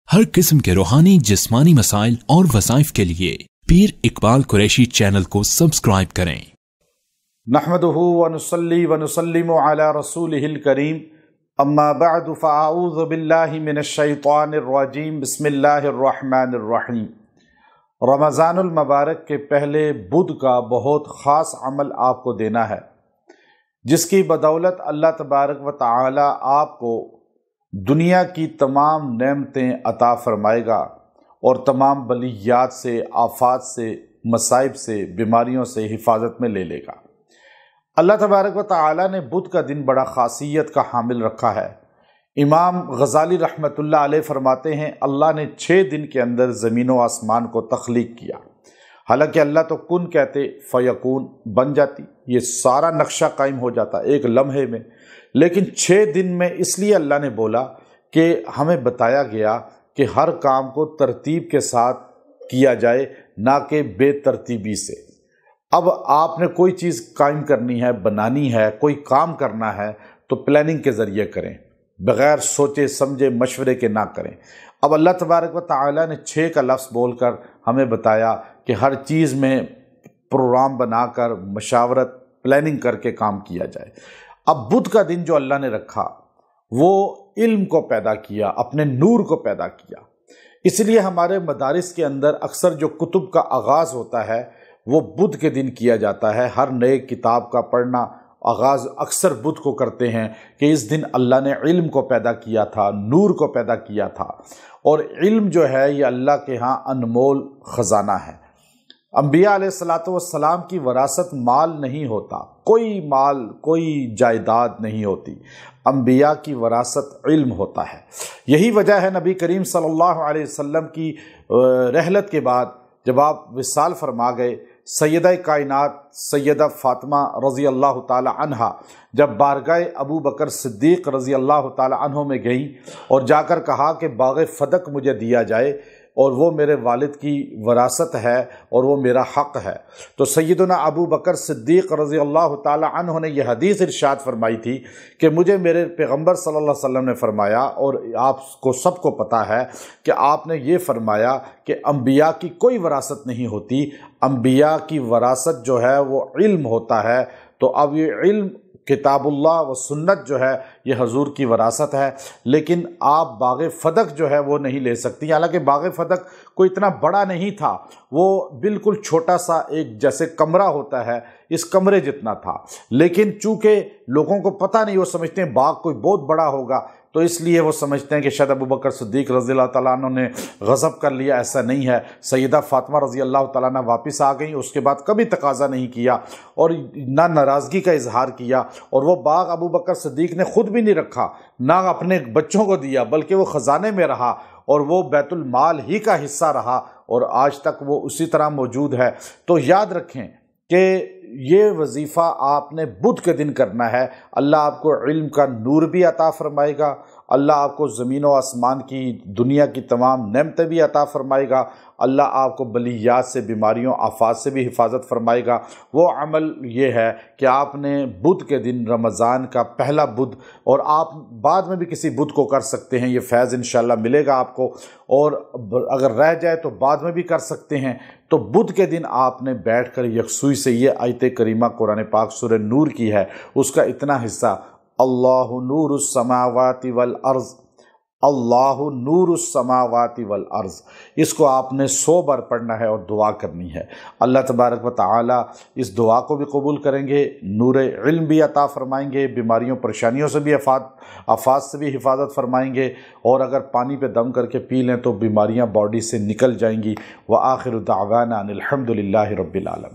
हर किस्म के रूहानी जिस्मानी मसाइल और वज़ाइफ के लिए पीर इकबाल कुरैशी चैनल को सब्सक्राइब करें। नहमदुहु व नुसल्ली व नुसल्लिमु अला रसूलिहिल करीम, अम्मा बअदु फ़अऊज़ु बिल्लाहि मिनश शैतानिर रजीम, बिस्मिल्लाहिर रहमानिर रहीम। रमज़ानुल मुबारक के पहले बुध का बहुत ख़ास अमल आपको देना है, जिसकी बदौलत अल्लाह तबारक व तआला आपको दुनिया की तमाम नेमतें अता फरमाएगा और तमाम बलियात से, आफात से, मसाइब से, बीमारियों से हिफाजत में ले लेगा। अल्लाह तबारक व तआला ने बुध का दिन बड़ा खासियत का हामिल रखा है। इमाम गज़ाली रहमतुल्लाह अलैह फरमाते हैं, अल्लाह ने 6 दिन के अंदर ज़मीन व आसमान को तख्लीक किया। हालांकि अल्लाह तो कुन कहते फ़यकून बन जाती, ये सारा नक्शा कायम हो जाता एक लम्हे में, लेकिन 6 दिन में इसलिए अल्लाह ने बोला कि हमें बताया गया कि हर काम को तरतीब के साथ किया जाए, ना कि बेतरतीबी से। अब आपने कोई चीज़ कायम करनी है, बनानी है, कोई काम करना है तो प्लानिंग के ज़रिए करें, बग़ैर सोचे समझे मशवरे के ना करें। अब अल्लाह तबारक व तआला ने 6 का लफ्ज़ बोलकर हमें बताया कि हर चीज़ में प्रोग्राम बनाकर मशावरत प्लानिंग करके काम किया जाए। अब बुध का दिन जो अल्लाह ने रखा वो इल्म को पैदा किया, अपने नूर को पैदा किया। इसलिए हमारे मदारिस के अंदर अक्सर जो कुतुब का आगाज़ होता है वो बुध के दिन किया जाता है। हर नए किताब का पढ़ना आगाज़ अक्सर बुध को करते हैं कि इस दिन अल्लाह ने इल्म को पैदा किया था, नूर को पैदा किया था। और इल्म जो है ये अल्लाह के यहाँ अनमोल ख़जाना है। अंबिया अलैहिस्सलातु वस्सलाम की वरासत माल नहीं होता, कोई माल, कोई जायदाद नहीं होती। अंबिया की वरासत इल्म होता है। यही वजह है नबी करीम सल्लल्लाहु अलैहि वसल्लम की रहलत के बाद जब आप विसाल फरमा गए, सैयदा कायनात सैयदा फ़ातिमा रज़ी अल्लाह ताला अन्हा जब बारगाह अबू बकर सिद्दीक़ रज़ी अल्लाह ताला अन्हो में गई और जाकर कहा कि बाग़ फ़दक मुझे दिया जाए और वो मेरे वालिद की वरासत है और वो मेरा हक़ है, तो सैयदना अबू बकर सिद्दीक़ रज़ी अल्लाह ताला अन्हो ने यह हदीस इरशाद फरमाई थी कि मुझे मेरे पैगम्बर सल्लल्लाहु अलैहि वसल्लम ने फरमाया, और आपको सबको पता है कि आपने ये फरमाया कि अंबिया की कोई वरासत नहीं होती, अंबिया की वरासत जो है वो इल्म होता है। तो अब ये इल्म किताबुल्लाह व सुन्नत जो है ये हजूर की वरासत है, लेकिन आप बाग़ फ़दक जो है वो नहीं ले सकती। हालांकि बाग़ फ़दक कोई इतना बड़ा नहीं था, वो बिल्कुल छोटा सा एक जैसे कमरा होता है इस कमरे जितना था, लेकिन चूँकि लोगों को पता नहीं, वो समझते हैं बाग कोई बहुत बड़ा होगा, तो इसलिए वो समझते हैं कि शायद अबू बकर सिद्दीक़ रज़ी अल्लाह तआला अन्हु ने गज़ब कर लिया। ऐसा नहीं है। सैयदा फ़ातिमा रज़ी अल्लाह तआला अन्हा वापस आ गई, उसके बाद कभी तकाज़ा नहीं किया और ना नाराज़गी का इजहार किया, और वो बाग अबू बकर सिद्दीक़ ने ख़ुद भी नहीं रखा, ना अपने बच्चों को दिया, बल्कि वो ख़जाने में रहा और वो बैतुल माल ही का हिस्सा रहा और आज तक वो उसी तरह मौजूद है। तो याद रखें कि ये वजीफ़ा आपने बुध के दिन करना है। अल्लाह आपको इल्म का नूर भी अता फरमाएगा, अल्लाह आपको ज़मीन व आसमान की दुनिया की तमाम नेमतें भी अता फरमाएगा, अल्लाह आपको बलियात से, बीमारियों, आफात से भी हिफाजत फरमाएगा। वो अमल ये है कि आपने बुध के दिन, रमज़ान का पहला बुध, और आप बाद में भी किसी बुध को कर सकते हैं, ये फैज़ इंशाअल्लाह मिलेगा आपको, और अगर रह जाए तो बाद में भी कर सकते हैं। तो बुध के दिन आपने बैठकर यकसुई से ये आयत करीमा कुरान पाक सूरह नूर की है, उसका इतना हिस्सा, अल्लाहु नूरुस समावाति वल अर्ज़, अल्लाहु नूरुस समावाति वल अर्ज़, इसको आपने 100 बार पढ़ना है और दुआ करनी है। अल्लाह तबारक व तआला इस दुआ को भी कबूल करेंगे, नूर इल्म भी अता फरमाएंगे, बीमारियों परेशानियों से भी आफात से भी हिफाजत फरमाएंगे, और अगर पानी पे दम करके पी लें तो बीमारियां बॉडी से निकल जाएंगी। व आखिरु दावाना अनिल हम्दुलिल्लाहि रब्बिल आलमीन।